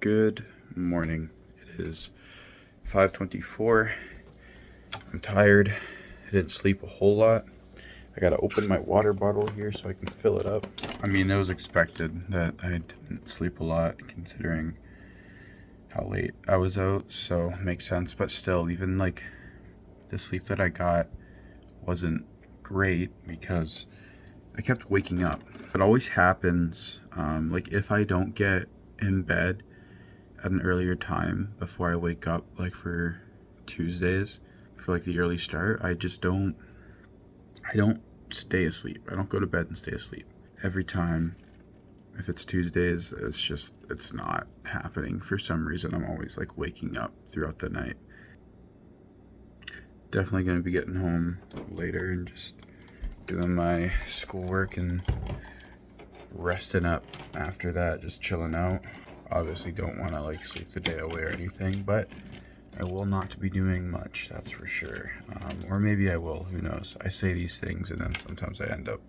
Good morning. It is 5:24. I'm tired. I didn't sleep a whole lot. I gotta open my water bottle here so I can fill it up. I mean, it was expected that I didn't sleep a lot considering how late I was out, so it makes sense. But still, even like the sleep that I got wasn't great because I kept waking up. It always happens, like if I don't get in bed at an earlier time before I wake up, like for Tuesdays, for like the early start, I don't stay asleep. I don't go to bed and stay asleep. Every time, if it's Tuesdays, it's not happening. For some reason, I'm always like waking up throughout the night. Definitely gonna be getting home later and just doing my schoolwork and resting up after that, just chilling out. Obviously don't want to like sleep the day away or anything, but I will not be doing much, that's for sure. Or maybe I will, who knows. I say these things and then sometimes I end up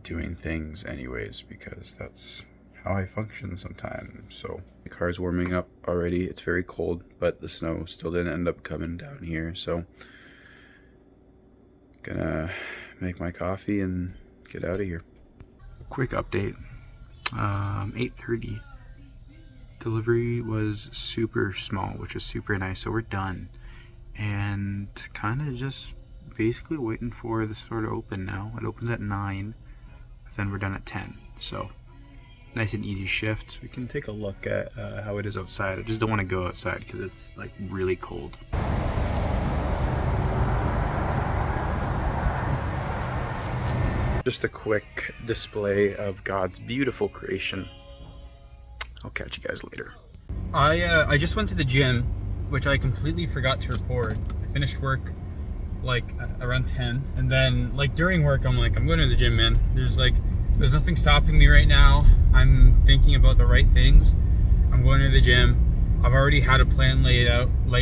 doing things anyways because that's how I function sometimes. So the car's warming up already. It's very cold, but the snow still didn't end up coming down here. So gonna make my coffee and get out of here. Quick update. 8:30. Delivery was super small, which was super nice. So we're done and kind of just basically waiting for the store to open now. It opens at 9, then we're done at 10. So nice and easy shift. We can take a look at how it is outside. I just don't want to go outside because it's like really cold. Just a quick display of God's beautiful creation. I'll catch you guys later. I just went to the gym, which I completely forgot to record. I finished work like around 10, and then like during work I'm like, I'm going to the gym, man. There's nothing stopping me right now. I'm thinking about the right things. I'm going to the gym. I've already had a plan laid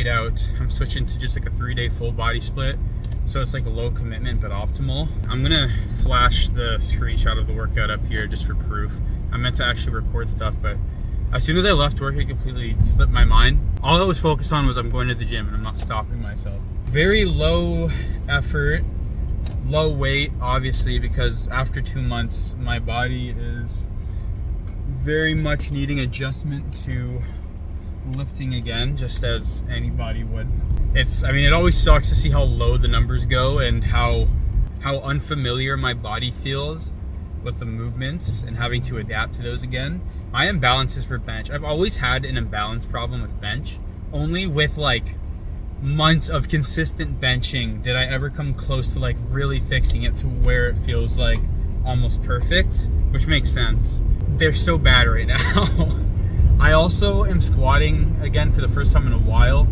out. I'm switching to just like a 3-day full body split. So it's like a low commitment but optimal. I'm gonna flash the screenshot of the workout up here just for proof. I meant to actually record stuff, but as soon as I left work, it completely slipped my mind. All I was focused on was I'm going to the gym and I'm not stopping myself. Very low effort, low weight, obviously, because after 2 months, my body is very much needing adjustment to lifting again, just as anybody would. It always sucks to see how low the numbers go and how unfamiliar my body feels with the movements and having to adapt to those again. My imbalance is for bench. I've always had an imbalance problem with bench. Only with like months of consistent benching did I ever come close to like really fixing it to where it feels like almost perfect, which makes sense. They're so bad right now. I also am squatting again for the first time in a while.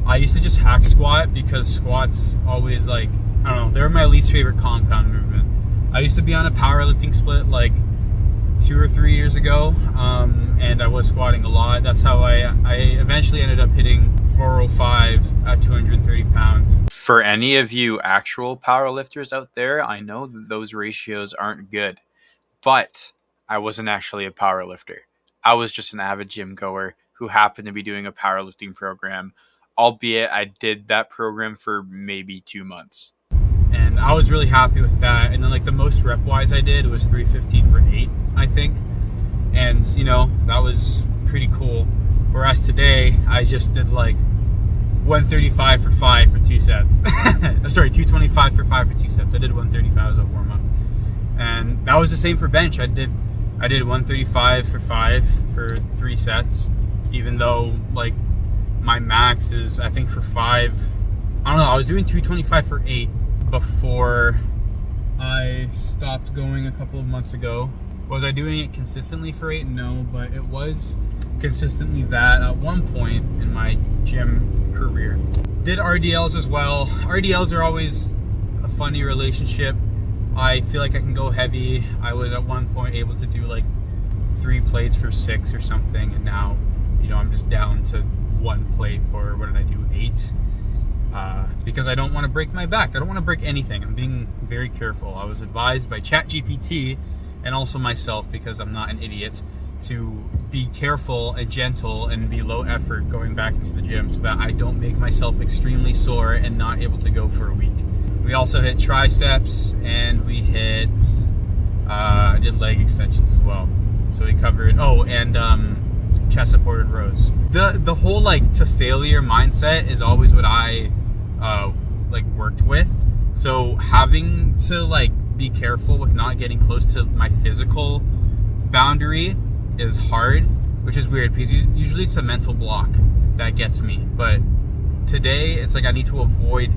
I used to just hack squat because squats always like, I don't know, they're my least favorite compound movement. I used to be on a powerlifting split like 2 or 3 years ago, and I was squatting a lot. That's how I eventually ended up hitting 405 at 230 pounds. For any of you actual powerlifters out there, I know that those ratios aren't good, but I wasn't actually a powerlifter. I was just an avid gym goer who happened to be doing a powerlifting program, albeit I did that program for maybe 2 months. And I was really happy with that. And then like the most rep wise I did was 315 for 8, I think. And you know, that was pretty cool. Whereas today I just did like 135 for 5 for 2 sets. Sorry, 225 for 5 for 2 sets. I did 135 as a warm up. And that was the same for bench. I did 135 for 5 for 3 sets, even though like my max is, I think for 5, I don't know, I was doing 225 for 8 before I stopped going a couple of months ago. Was I doing it consistently for 8? No, but it was consistently that at one point in my gym career. Did RDLs as well. RDLs are always a funny relationship. I feel like I can go heavy. I was at one point able to do like 3 plates for 6 or something, and now, you know, I'm just down to 1 plate for, what did I do, 8? Because I don't want to break my back. I don't want to break anything. I'm being very careful. I was advised by ChatGPT and also myself, because I'm not an idiot, to be careful and gentle and be low effort going back into the gym so that I don't make myself extremely sore and not able to go for a week. We also hit triceps and we hit, I did leg extensions as well. So we covered, chest supported rows. The whole like to failure mindset is always what I worked with. So having to like be careful with not getting close to my physical boundary is hard, which is weird because usually it's a mental block that gets me. But today it's like I need to avoid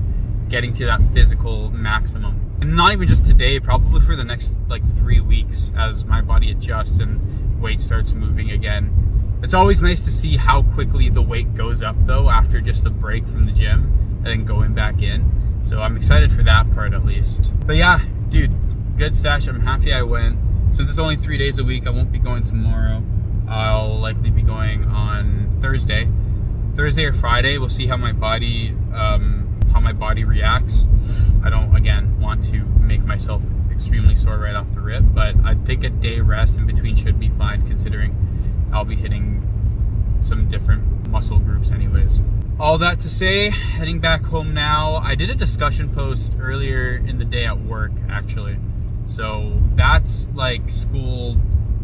getting to that physical maximum. And not even just today, probably for the next like 3 weeks as my body adjusts and weight starts moving again. It's always nice to see how quickly the weight goes up though after just a break from the gym and then going back in. So I'm excited for that part at least. But yeah, dude, good sesh. I'm happy I went. Since it's only 3 days a week, I won't be going tomorrow. I'll likely be going on Thursday or Friday. We'll see how my body reacts. I don't, again, want to make myself extremely sore right off the rip, but I think a day rest in between should be fine considering I'll be hitting some different muscle groups anyways. All that to say, heading back home now. I did a discussion post earlier in the day at work, actually. So that's like school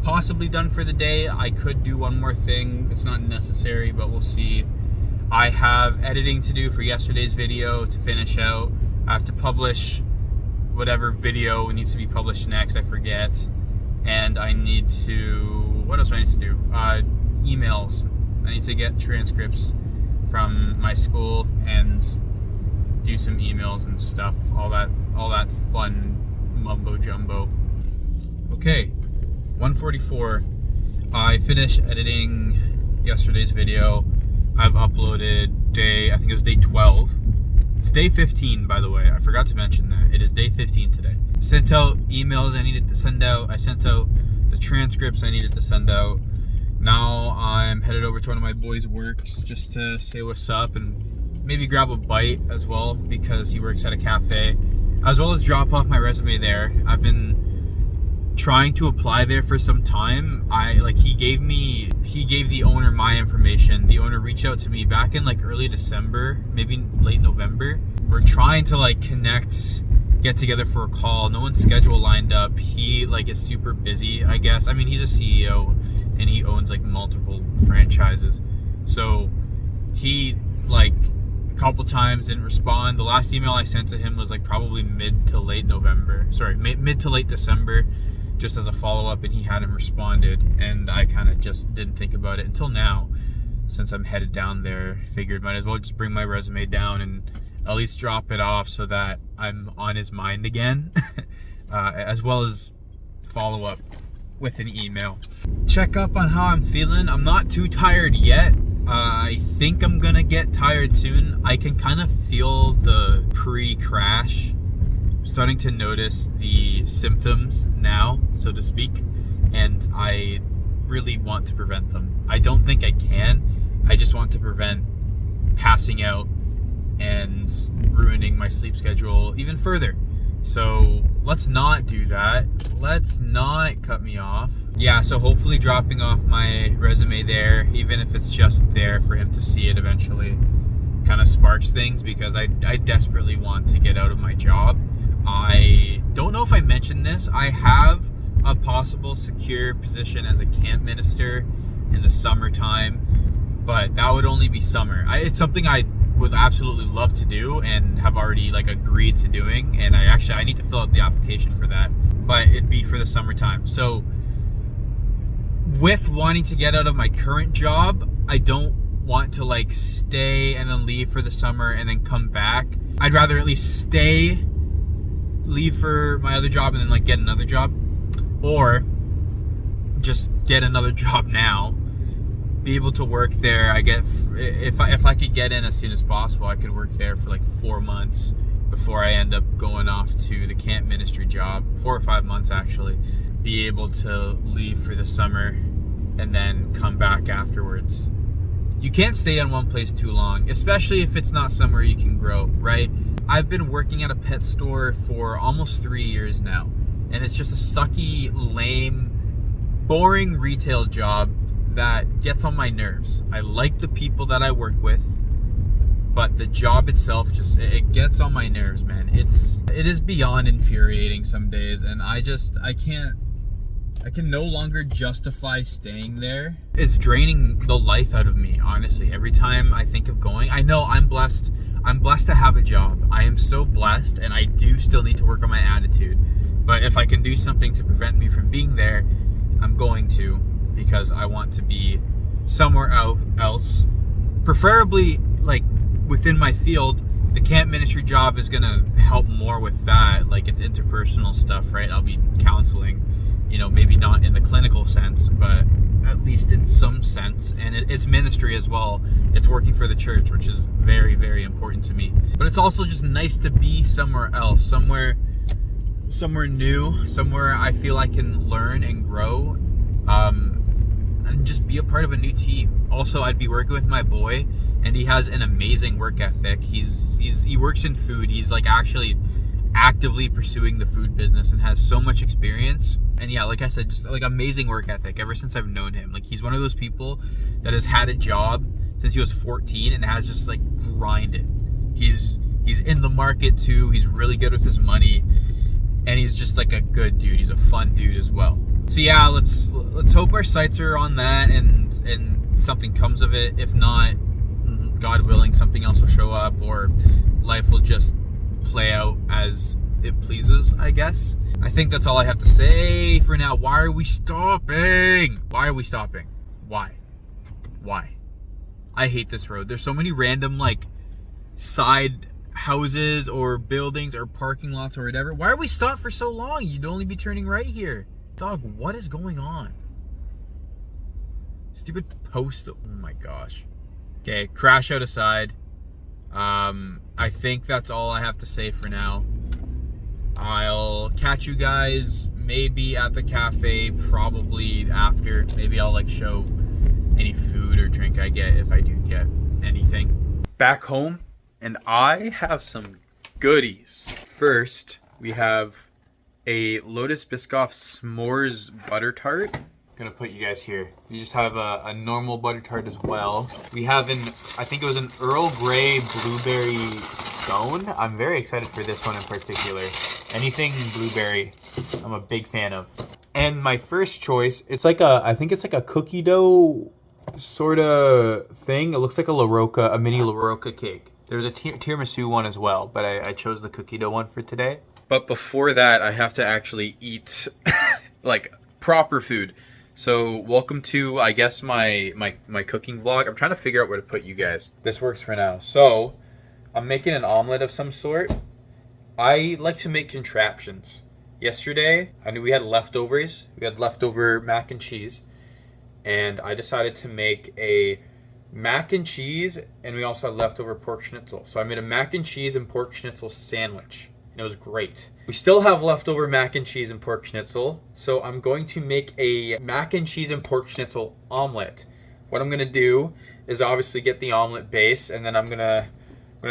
possibly done for the day. I could do one more thing. It's not necessary, but we'll see. I have editing to do for yesterday's video to finish out. I have to publish whatever video needs to be published next, I forget. And I need to, what else do I need to do? Emails. I need to get transcripts from my school and do some emails and stuff. All that fun mumbo jumbo. Okay, 1:44. I finished editing yesterday's video. I've uploaded I think it was day 12. It's day 15, by the way. I forgot to mention that. It is day 15 today. Sent out emails I needed to send out. I sent out the transcripts I needed to send out. Now I'm headed over to one of my boys' works just to say what's up and maybe grab a bite as well because he works at a cafe, as well as drop off my resume there. I've been trying to apply there for some time. He gave the owner my information. The owner reached out to me back in like early December, maybe late November. We're trying to like connect, get together for a call. No one's schedule lined up. He like is super busy, I guess. I mean, he's a CEO and he owns like multiple franchises. So he like a couple times didn't respond. The last email I sent to him was like probably mid to late December, just as a follow-up, and he hadn't responded, and I kind of just didn't think about it until now. Since I'm headed down there, figured might as well just bring my resume down and at least drop it off so that I'm on his mind again, as well as follow up with an email. Check up on how I'm feeling. I'm not too tired yet. I think I'm gonna get tired soon. I can kind of feel the pre-crash. Starting to notice the symptoms now, so to speak, and I really want to prevent them. I don't think I can. I just want to prevent passing out and ruining my sleep schedule even further. So let's not do that. Let's not cut me off. Yeah, so hopefully dropping off my resume there, even if it's just there for him to see it eventually, kind of sparks things because I desperately want to get out of my job. I don't know if I mentioned this. I have a possible secure position as a camp minister in the summertime, but that would only be summer. It's something I would absolutely love to do and have already like agreed to doing, and I need to fill out the application for that, but it'd be for the summertime. So with wanting to get out of my current job, I don't want to like stay and then leave for the summer and then come back. I'd rather at least stay, leave for my other job and then like get another job, or just get another job now, be able to work there. If I could get in as soon as possible, I could work there for like 4 months before I end up going off to the camp ministry job, 4 or 5 months actually, be able to leave for the summer and then come back afterwards. You can't stay in one place too long, especially if it's not somewhere you can grow, right? I've been working at a pet store for almost 3 years now, and it's just a sucky, lame boring retail job that gets on my nerves. I like the people that I work with, but the job itself it gets on my nerves, man. It is beyond infuriating some days, and I can no longer justify staying there. It's draining the life out of me, honestly. Every time I think of going, I know I'm blessed. I'm blessed to have a job. I am so blessed, and I do still need to work on my attitude. But if I can do something to prevent me from being there, I'm going to, because I want to be somewhere else, preferably like within my field. The camp ministry job is gonna help more with that, like it's interpersonal stuff, right? I'll be counseling, maybe not in the clinical sense, but at least in some sense. And it's ministry as well. It's working for the church, which is very, very important to me. But it's also just nice to be somewhere else, somewhere new, somewhere I feel I can learn and grow, and just be a part of a new team. Also, I'd be working with my boy, and he has an amazing work ethic. He works in food. He's like actually actively pursuing the food business and has so much experience. And yeah, like I said, just like amazing work ethic ever since I've known him. Like he's one of those people that has had a job since he was 14 and has just like grinded. He's in the market too. He's really good with his money, and he's just like a good dude. He's a fun dude as well. So yeah, let's hope our sights are on that and something comes of it. If not, God willing, something else will show up, or life will just play out as it pleases, I guess. I think that's all I have to say for now. Why are we stopping? Why? I hate this road. There's so many random like side houses or buildings or parking lots or whatever. Why are we stopped for so long? You'd only be turning right here. Dog, what is going on? Stupid post. Oh my gosh. Okay, crash out aside. I think that's all I have to say for now. I'll catch you guys maybe at the cafe, probably after. Maybe I'll like show any food or drink I get, if I do get anything. Back home, and I have some goodies. First, we have a Lotus Biscoff s'mores butter tart. Gonna put you guys here. You just have a normal butter tart as well. We have I think it was an Earl Grey blueberry scone. I'm very excited for this one in particular. Anything blueberry, I'm a big fan of. And my first choice, I think it's like a cookie dough sort of thing. It looks like a mini La Rocca cake. There's a tiramisu one as well, but I chose the cookie dough one for today. But before that, I have to actually eat like proper food. So welcome to, I guess, my cooking vlog. I'm trying to figure out where to put you guys. This works for now. So I'm making an omelet of some sort. I like to make contraptions. Yesterday, I knew we had leftovers. We had leftover mac and cheese. And I decided to make a mac and cheese, and we also had leftover pork schnitzel. So I made a mac and cheese and pork schnitzel sandwich. And it was great. We still have leftover mac and cheese and pork schnitzel, so I'm going to make a mac and cheese and pork schnitzel omelet. What I'm going to do is obviously get the omelet base, and then I'm going to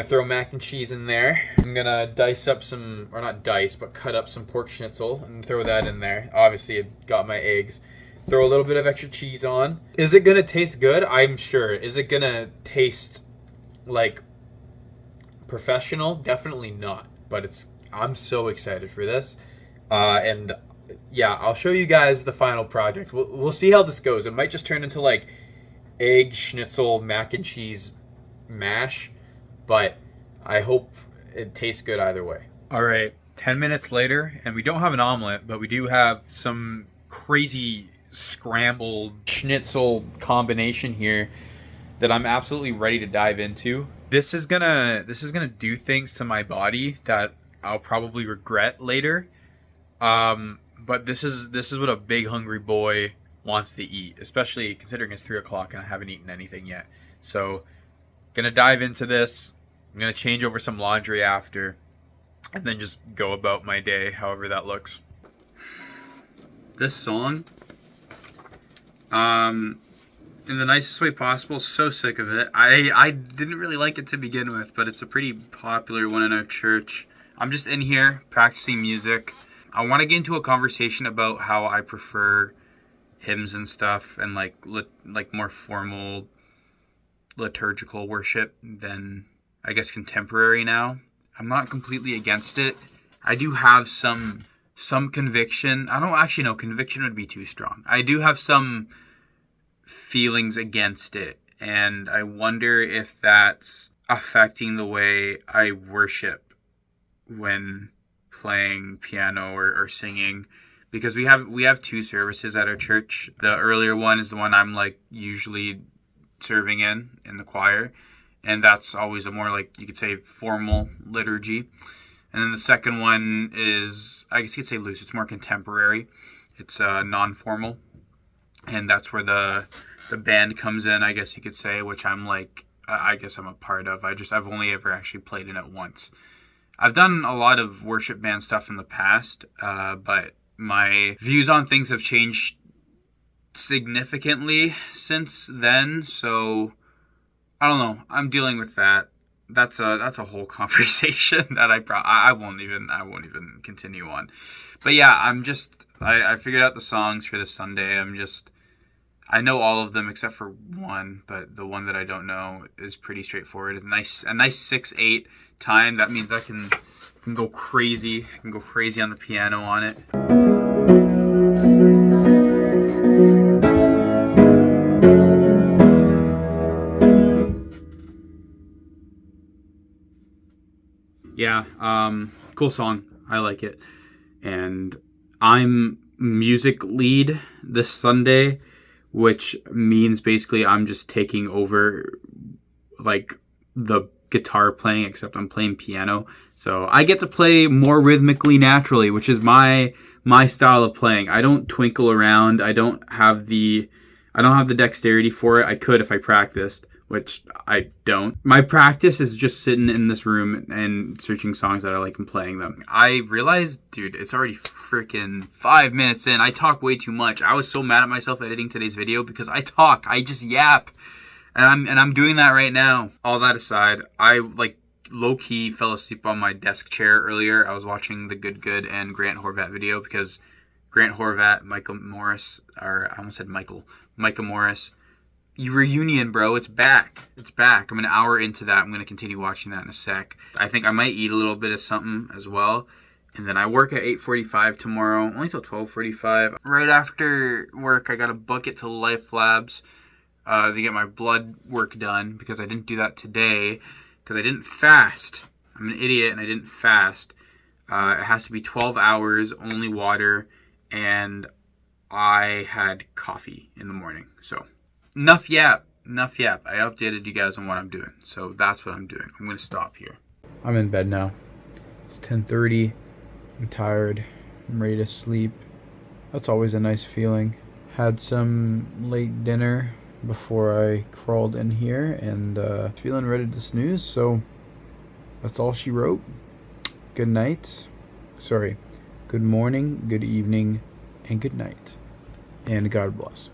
throw mac and cheese in there. I'm going to dice up some, or not dice, but cut up some pork schnitzel and throw that in there. Obviously, I've got my eggs. Throw a little bit of extra cheese on. Is it going to taste good? I'm sure. Is it going to taste like professional? Definitely not. But I'm so excited for this. And yeah, I'll show you guys the final project. We'll see how this goes. It might just turn into like egg schnitzel mac and cheese mash, but I hope it tastes good either way. All right, 10 minutes later, and we don't have an omelet, but we do have some crazy scrambled schnitzel combination here that I'm absolutely ready to dive into. This is gonna do things to my body that I'll probably regret later. But this is what a big hungry boy wants to eat, especially considering it's 3 o'clock and I haven't eaten anything yet. So gonna dive into this. I'm gonna change over some laundry after, and then just go about my day however that looks. This song, in the nicest way possible, so sick of it. I didn't really like it to begin with, but it's a pretty popular one in our church. I'm just in here practicing music. I want to get into a conversation about how I prefer hymns and stuff, and like more formal liturgical worship than I guess contemporary now. I'm not completely against it. I do have some conviction. I don't actually know, conviction would be too strong. I do have some feelings against it, and I wonder if that's affecting the way I worship when playing piano or singing, because we have 2 services at our church. The earlier one is the one I'm like usually serving in the choir, and that's always a more, like, you could say, formal liturgy. And then the second one is, I guess you could say, loose. It's more contemporary. It's non-formal, and that's where the band comes in, I guess you could say, which I'm like, I guess I'm a part of. I've only ever actually played in it once. I've done a lot of worship band stuff in the past, but my views on things have changed significantly since then, so I don't know. I'm dealing with that. That's a whole conversation that I won't even continue on. But yeah, I figured out the songs for this Sunday. I know all of them except for one, but the one that I don't know is pretty straightforward. It's a nice 6/8 time. That means I can go crazy. I can go crazy on the piano on it. Yeah, cool song. I like it. And I'm music lead this Sunday, which means basically I'm just taking over like the guitar playing, except I'm playing piano. So I get to play more rhythmically naturally, which is my style of playing. I don't twinkle around. I don't have the dexterity for it. I could if I practiced, which I don't. My practice is just sitting in this room and searching songs that I like and playing them. I realized, dude, it's already freaking 5 minutes in. I talk way too much. I was so mad at myself editing today's video because I talk. I just yap. And I'm doing that right now. All that aside, I like low-key fell asleep on my desk chair earlier. I was watching the Good and Grant Horvat video because Grant Horvat, Micah Morris, reunion, bro. It's back. I'm an hour into that. I'm going to continue watching that in a sec. I think I might eat a little bit of something as well. And then I work at 8:45 tomorrow, only till 12:45. Right after work, I got to book it to Life Labs to get my blood work done, because I didn't do that today because I didn't fast. I'm an idiot and I didn't fast. It has to be 12 hours, only water, and I had coffee in the morning. So enough yap. I updated you guys on what I'm doing, so that's what I'm doing. I'm going to stop here. I'm in bed now. It's 10:30. I'm tired. I'm ready to sleep. That's always a nice feeling. Had some late dinner before I crawled in here, and feeling ready to snooze, so that's all she wrote. Good morning, good evening, and good night. And God bless.